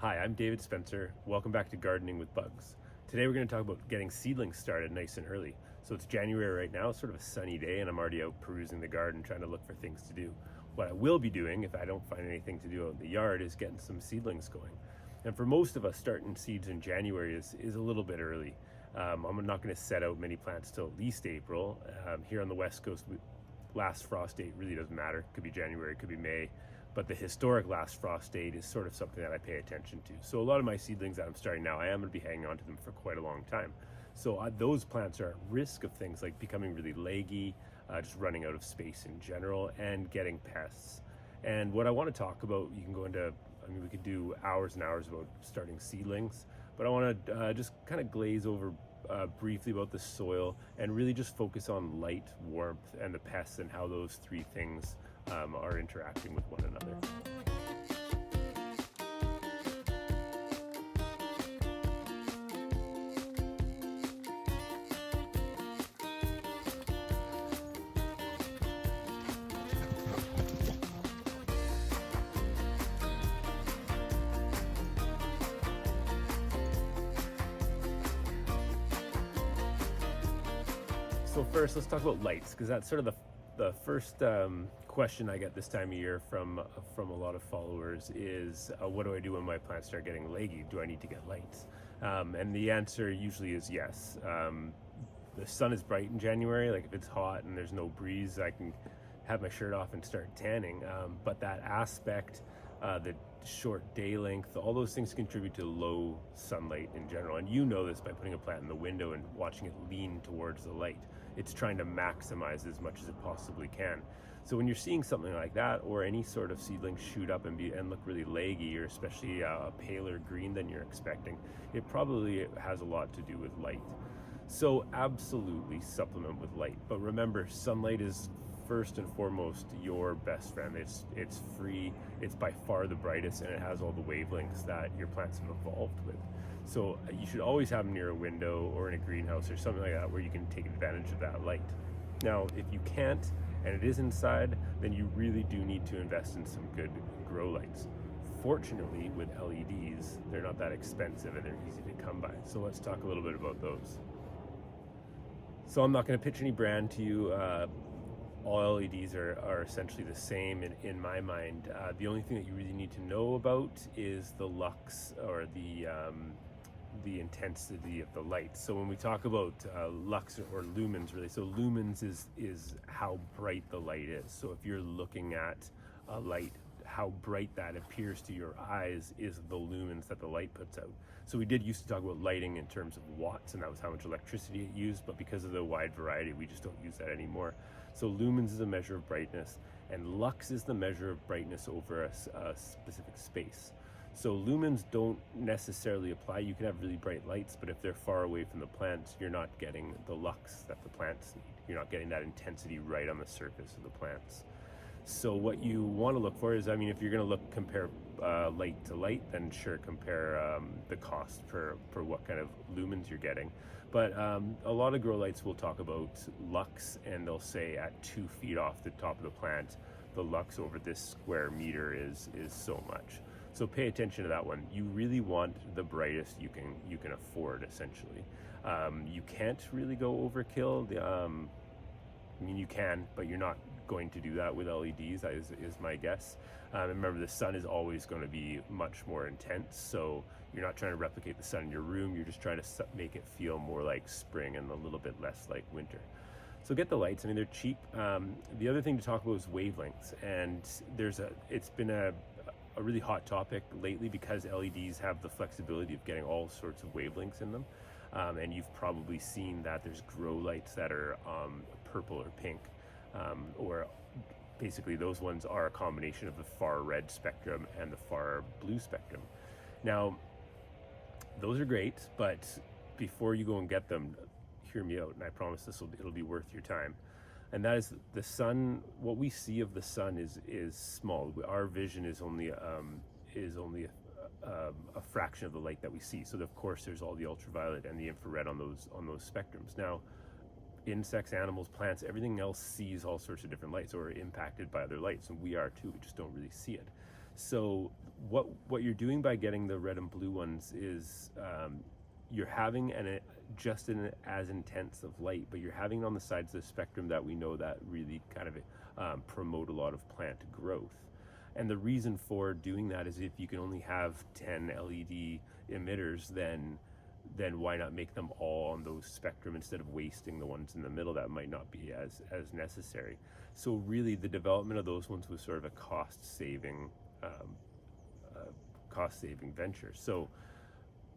Hi, I'm David Spencer. Welcome back to Gardening with Bugs. Today we're going to talk about getting seedlings started nice and early. So it's January right now, it's sort of a sunny day, and I'm already out perusing the garden trying to look for things to do. What I will be doing, if I don't find anything to do out in the yard, is getting some seedlings going. And for most of us, starting seeds in January is a little bit early. I'm not going to set out many plants till at least April. Here on the West Coast, last frost date really doesn't matter. It could be January, it could be May. But the historic last frost date is sort of something that I pay attention to. So a lot of my seedlings that I'm starting now, I am going to be hanging on to them for quite a long time. So those plants are at risk of things like becoming really leggy, just running out of space in general, and getting pests. And what I want to talk about, you can go into, we could do hours and hours about starting seedlings, but I want to just kind of glaze over briefly about the soil and really just focus on light, warmth, and the pests and how those three things are interacting with one another. So first, let's talk about lights, because that's sort of the first question I get this time of year from a lot of followers is, what do I do when my plants start getting leggy? Do I need to get lights? And the answer usually is yes. The sun is bright in January. Like if it's hot and there's no breeze, I can have my shirt off and start tanning. But that aspect, the short day length, all those things contribute to low sunlight in general. And you know this by putting a plant in the window and watching it lean towards the light. It's trying to maximize as much as it possibly can. So when you're seeing something like that, or any sort of seedling shoot up and look really leggy, or especially a paler green than you're expecting, it probably has a lot to do with light. So absolutely supplement with light. But remember, sunlight is first and foremost your best friend. It's free, it's by far the brightest, and it has all the wavelengths that your plants have evolved with. So you should always have them near a window or in a greenhouse or something like that where you can take advantage of that light. Now, if you can't and it is inside, then you really do need to invest in some good grow lights. Fortunately, with LEDs, they're not that expensive and they're easy to come by. So let's talk a little bit about those. So I'm not going to pitch any brand to you. All LEDs are essentially the same in my mind. The only thing that you really need to know about is the lux, or the intensity of the light. So when we talk about lux or lumens, really, so lumens is how bright the light is. So if you're looking at a light, how bright that appears to your eyes is the lumens that the light puts out. So we did used to talk about lighting in terms of watts, and that was how much electricity it used, but because of the wide variety, we just don't use that anymore. So lumens is a measure of brightness, and lux is the measure of brightness over a specific space. So lumens don't necessarily apply. You can have really bright lights, but if they're far away from the plants, you're not getting the lux that the plants need. You're not getting that intensity right on the surface of the plants. So what you want to look for is, if you're going to compare light to light, then sure, compare the cost per what kind of lumens you're getting. But a lot of grow lights will talk about lux, and they'll say at 2 feet off the top of the plant, the lux over this square meter is so much. So pay attention to that one. You really want the brightest you can afford, essentially. You can't really go overkill. You can, but you're not going to do that with LEDs, is my guess. Remember, the sun is always going to be much more intense, so you're not trying to replicate the sun in your room. You're just trying to make it feel more like spring and a little bit less like winter. So get the lights. They're cheap. The other thing to talk about is wavelengths, and it's been a really hot topic lately because LEDs have the flexibility of getting all sorts of wavelengths in them. And you've probably seen that there's grow lights that are purple or pink, or basically those ones are a combination of the far red spectrum and the far blue spectrum. Now, those are great, but before you go and get them, hear me out, and I promise it'll be worth your time. And that is the sun. What we see of the sun is small. Our vision is only a fraction of the light that we see. So of course there's all the ultraviolet and the infrared on those spectrums. Now, insects, animals, plants, everything else sees all sorts of different lights or are impacted by other lights, and we are too. We just don't really see it. So what you're doing by getting the red and blue ones is you're having just an as intense of light, but you're having it on the sides of the spectrum that we know that really kind of promote a lot of plant growth. And the reason for doing that is if you can only have 10 LED emitters, then why not make them all on those spectrum instead of wasting the ones in the middle that might not be as necessary. So really the development of those ones was sort of a cost-saving venture. So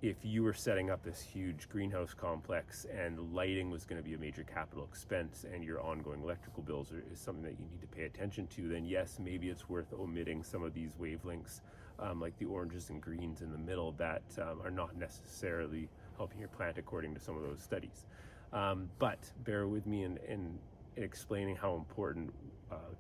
if you were setting up this huge greenhouse complex and lighting was going to be a major capital expense and your ongoing electrical bills is something that you need to pay attention to, then yes, maybe it's worth omitting some of these wavelengths like the oranges and greens in the middle that are not necessarily helping your plant according to some of those studies. But bear with me in explaining how important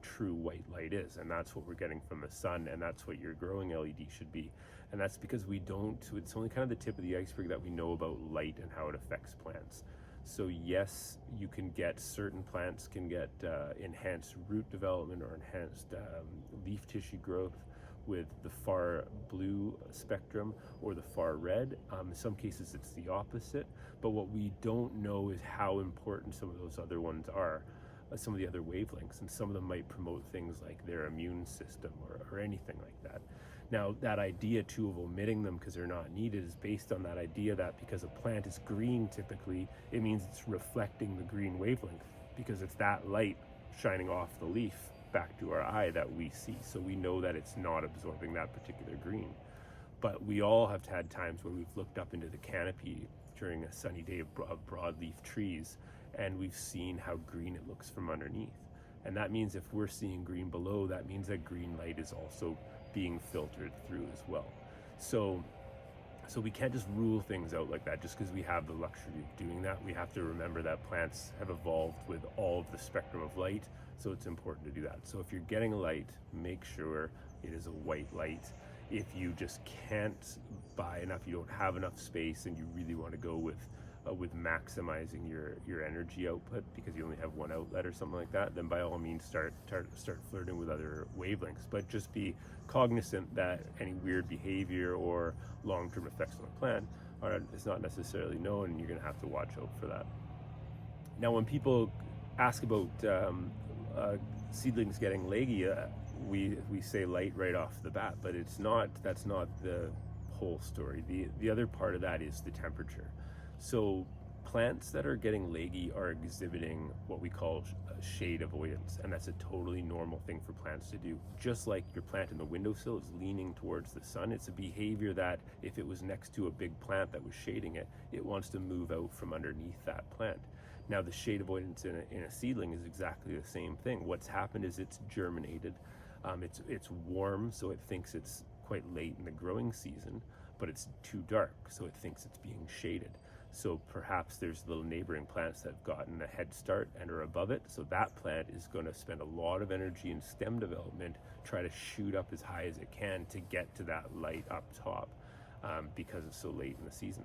true white light is, and that's what we're getting from the sun, and that's what your growing LED should be. And that's because it's only kind of the tip of the iceberg that we know about light and how it affects plants. So yes, you can get, certain plants can get enhanced root development or enhanced leaf tissue growth with the far blue spectrum or the far red. In some cases it's the opposite, but what we don't know is how important some of those other ones are, some of the other wavelengths, and some of them might promote things like their immune system or anything like that. Now, that idea too of omitting them because they're not needed is based on that idea that because a plant is green typically, it means it's reflecting the green wavelength because it's that light shining off the leaf back to our eye that we see. So we know that it's not absorbing that particular green. But we all have had times where we've looked up into the canopy during a sunny day of broadleaf trees, and we've seen how green it looks from underneath. And that means if we're seeing green below, that means that green light is also being filtered through as well. So we can't just rule things out like that just because we have the luxury of doing that. We have to remember that plants have evolved with all of the spectrum of light, so it's important to do that. So if you're getting a light, make sure it is a white light. If you just can't buy enough, you don't have enough space, and you really want to go with maximizing your energy output because you only have one outlet or something like that, then by all means start flirting with other wavelengths. But just be cognizant that any weird behavior or long-term effects on the plant is not necessarily known, and you're going to have to watch out for that. Now, when people ask about seedlings getting leggy, we say light right off the bat, but that's not the whole story. The other part of that is the temperature. So plants that are getting leggy are exhibiting what we call shade avoidance, and that's a totally normal thing for plants to do. Just like your plant in the windowsill is leaning towards the sun, it's a behavior that if it was next to a big plant that was shading it, it wants to move out from underneath that plant. Now, the shade avoidance in a seedling is exactly the same thing. What's happened is it's germinated. It's warm, so it thinks it's quite late in the growing season, but it's too dark, so it thinks it's being shaded. So perhaps there's little neighboring plants that have gotten a head start and are above it. So that plant is going to spend a lot of energy in stem development, try to shoot up as high as it can to get to that light up top because it's so late in the season.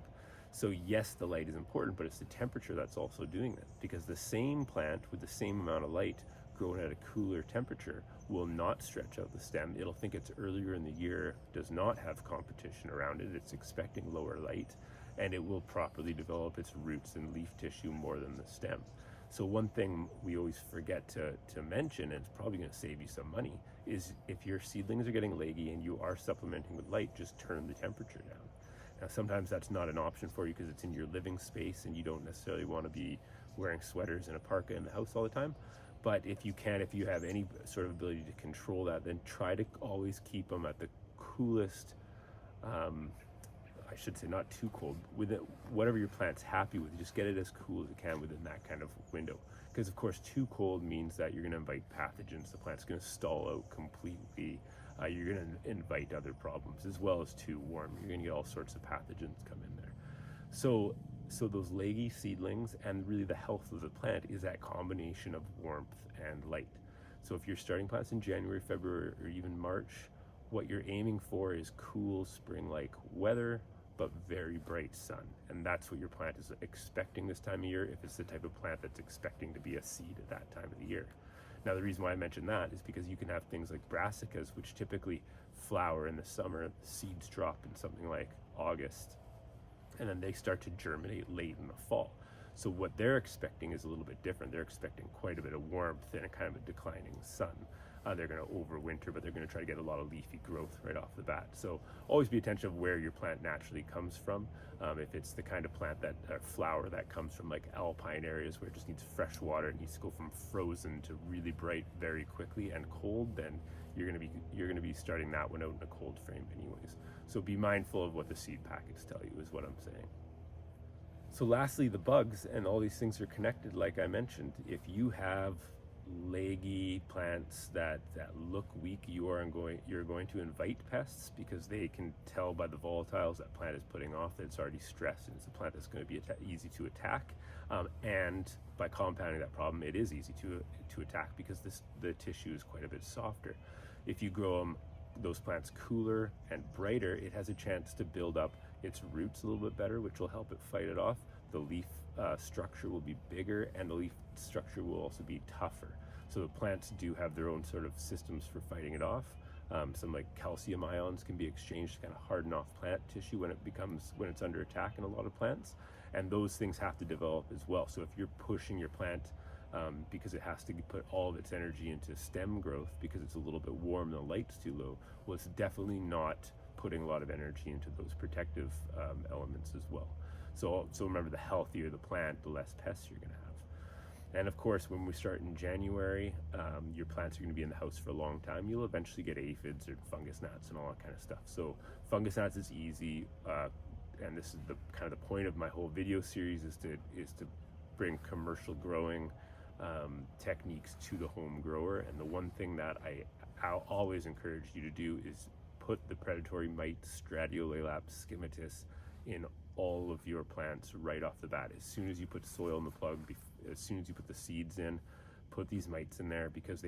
So yes, the light is important, but it's the temperature that's also doing it, because the same plant with the same amount of light grown at a cooler temperature will not stretch out the stem. It'll think it's earlier in the year, does not have competition around it, it's expecting lower light, and it will properly develop its roots and leaf tissue more than the stem. So one thing we always forget to mention, and it's probably going to save you some money, is if your seedlings are getting leggy and you are supplementing with light, just turn the temperature down. Now, sometimes that's not an option for you because it's in your living space and you don't necessarily want to be wearing sweaters and a parka in the house all the time. But if you have any sort of ability to control that, then try to always keep them at the coolest, I should say not too cold, with it, whatever your plant's happy with, just get it as cool as it can within that kind of window. Because of course too cold means that you're going to invite pathogens, the plant's going to stall out completely, you're going to invite other problems, as well as too warm, you're going to get all sorts of pathogens come in there. So those leggy seedlings, and really the health of the plant, is that combination of warmth and light. So if you're starting plants in January, February, or even March, what you're aiming for is cool spring-like weather, but very bright sun. And that's what your plant is expecting this time of year, if it's the type of plant that's expecting to be a seed at that time of the year. Now, the reason why I mention that is because you can have things like brassicas, which typically flower in the summer, the seeds drop in something like August, and then they start to germinate late in the fall. So what they're expecting is a little bit different. They're expecting quite a bit of warmth and a kind of a declining sun. They're going to overwinter, but they're going to try to get a lot of leafy growth right off the bat. So always be attention of where your plant naturally comes from. If it's the kind of plant that flower that comes from like alpine areas where it just needs fresh water, it needs to go from frozen to really bright very quickly and cold, then you're going to be starting that one out in a cold frame anyways. So be mindful of what the seed packets tell you is what I'm saying. So lastly, the bugs, and all these things are connected like I mentioned. If you have leggy plants that look weak, you're going to invite pests, because they can tell by the volatiles that plant is putting off that it's already stressed and it's a plant that's going to be easy to attack. And by compounding that problem, it is easy to attack because the tissue is quite a bit softer. If you grow those plants cooler and brighter, it has a chance to build up its roots a little bit better, which will help it fight it off. The leaf structure will be bigger, and the leaf structure will also be tougher. So the plants do have their own sort of systems for fighting it off. Some like calcium ions can be exchanged to kind of harden off plant tissue when it's under attack in a lot of plants, and those things have to develop as well. So if you're pushing your plant because it has to put all of its energy into stem growth because it's a little bit warm and the light's too low, well, it's definitely not putting a lot of energy into those protective elements as well. So remember, the healthier the plant, the less pests you're going to have. And of course, when we start in January, your plants are going to be in the house for a long time. You'll eventually get aphids or fungus gnats and all that kind of stuff. So fungus gnats is easy, and this is the kind of the point of my whole video series is to bring commercial growing techniques to the home grower. And the one thing that I'll always encourage you to do is put the predatory mite, Stratiolaelaps, scimitus in all of your plants right off the bat. As soon as you put soil in the plug, as soon as you put the seeds in, put these mites in there, because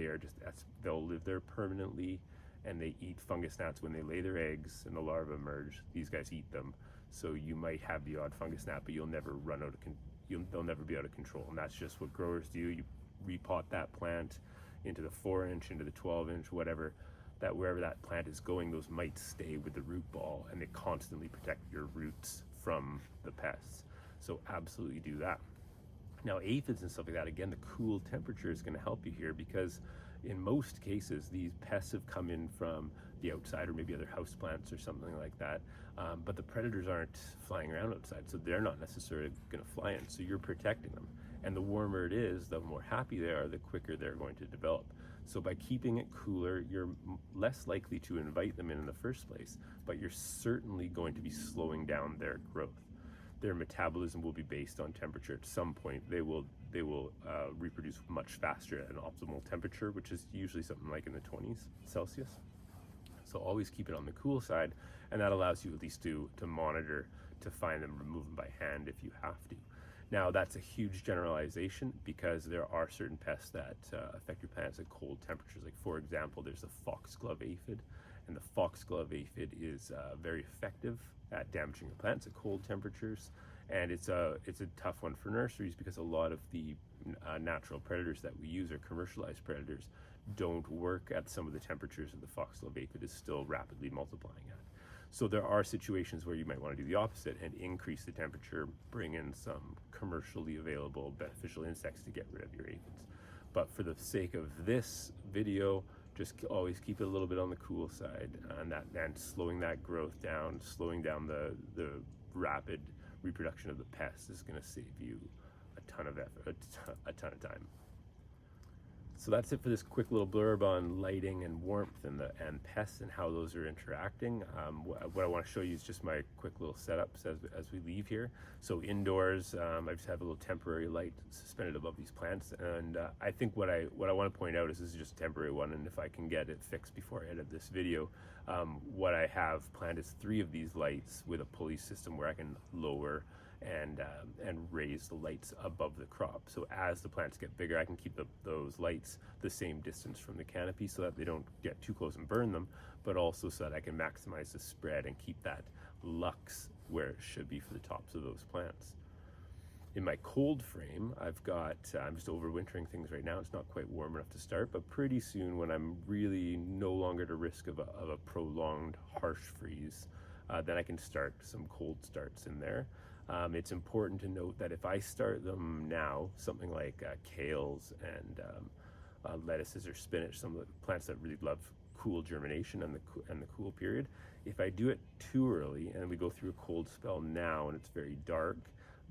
they'll live there permanently, and they eat fungus gnats when they lay their eggs and the larvae emerge. These guys eat them. So you might have the odd fungus gnat, but you'll never run out of they'll never be out of control. And that's just what growers do. You repot that plant into the 4-inch, into the 12-inch, whatever, that wherever that plant is going, those mites stay with the root ball, and they constantly protect your roots from the pests. So absolutely do that. Now aphids and stuff like that, again, the cool temperature is going to help you here, because in most cases these pests have come in from the outside or maybe other house plants or something like that, but the predators aren't flying around outside, so they're not necessarily going to fly in, so you're protecting them. And the warmer it is, the more happy they are, the quicker they're going to develop. So by keeping it cooler, you're less likely to invite them in the first place, but you're certainly going to be slowing down their growth. Their metabolism will be based on temperature. At some point, they will reproduce much faster at an optimal temperature, which is usually something like in the 20s Celsius. So always keep it on the cool side, and that allows you at least to monitor, to find them, remove them by hand if you have to. Now that's a huge generalization, because there are certain pests that affect your plants at cold temperatures. Like for example, there's the foxglove aphid, and the foxglove aphid is very effective at damaging your plants at cold temperatures. And it's a tough one for nurseries, because a lot of the natural predators that we use, or commercialized predators, don't work at some of the temperatures that the foxglove aphid is still rapidly multiplying at. So there are situations where you might want to do the opposite and increase the temperature, bring in some commercially available beneficial insects to get rid of your aphids. But for the sake of this video, just always keep it a little bit on the cool side, and slowing that growth down, slowing down the rapid reproduction of the pests is going to save you a ton of effort, a ton of time. So that's it for this quick little blurb on lighting and warmth and pests and how those are interacting. What I want to show you is just my quick little setups as we leave here. So indoors, I just have a little temporary light suspended above these plants, and I think what I want to point out is this is just a temporary one, and if I can get it fixed before I edit this video, what I have planned is 3 of these lights with a pulley system where I can lower and raise the lights above the crop. So as the plants get bigger, I can keep those lights the same distance from the canopy so that they don't get too close and burn them, but also so that I can maximize the spread and keep that lux where it should be for the tops of those plants. In my cold frame, I've got, I'm just overwintering things right now. It's not quite warm enough to start, but pretty soon when I'm really no longer at risk of a prolonged harsh freeze, then I can start some cold starts in there. It's important to note that if I start them now, something like kales and lettuces or spinach, some of the plants that really love cool germination and the cool period, if I do it too early and we go through a cold spell now and it's very dark,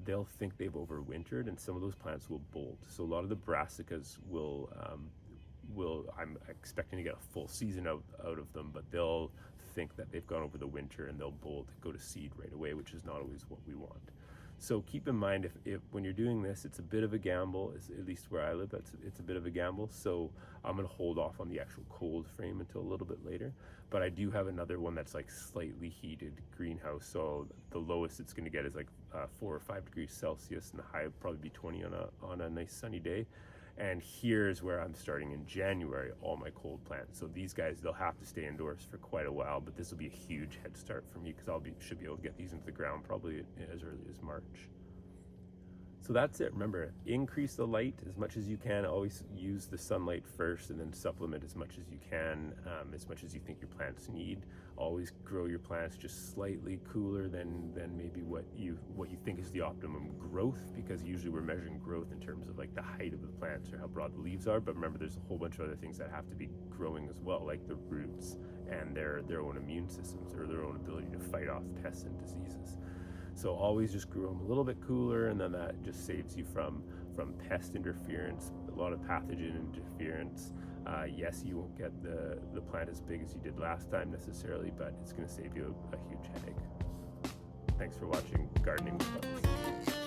they'll think they've overwintered, and some of those plants will bolt. So a lot of the brassicas will I'm expecting to get a full season out of them, but they'll think that they've gone over the winter and they'll bolt, go to seed right away, which is not always what we want. So keep in mind, if when you're doing this, it's a bit of a gamble, at least where I live, it's a bit of a gamble. So I'm gonna hold off on the actual cold frame until a little bit later. But I do have another one that's like slightly heated greenhouse. So the lowest it's gonna get is like 4 or 5 degrees Celsius, and the high would probably be 20 on a nice sunny day. And here's where I'm starting in January, all my cold plants. So these guys, they'll have to stay indoors for quite a while, but this will be a huge head start for me because should be able to get these into the ground probably as early as March. So that's it. Remember, increase the light as much as you can. Always use the sunlight first and then supplement as much as you can, as much as you think your plants need. Always grow your plants just slightly cooler than maybe what you think is the optimum growth, because usually we're measuring growth in terms of like the height of the plants or how broad the leaves are. But remember, there's a whole bunch of other things that have to be growing as well, like the roots and their own immune systems or their own ability to fight off pests and diseases. So always just grow them a little bit cooler, and then that just saves you from pest interference, a lot of pathogen interference. Yes, you won't get the plant as big as you did last time necessarily, but it's going to save you a huge headache. Thanks for watching Gardening with Us.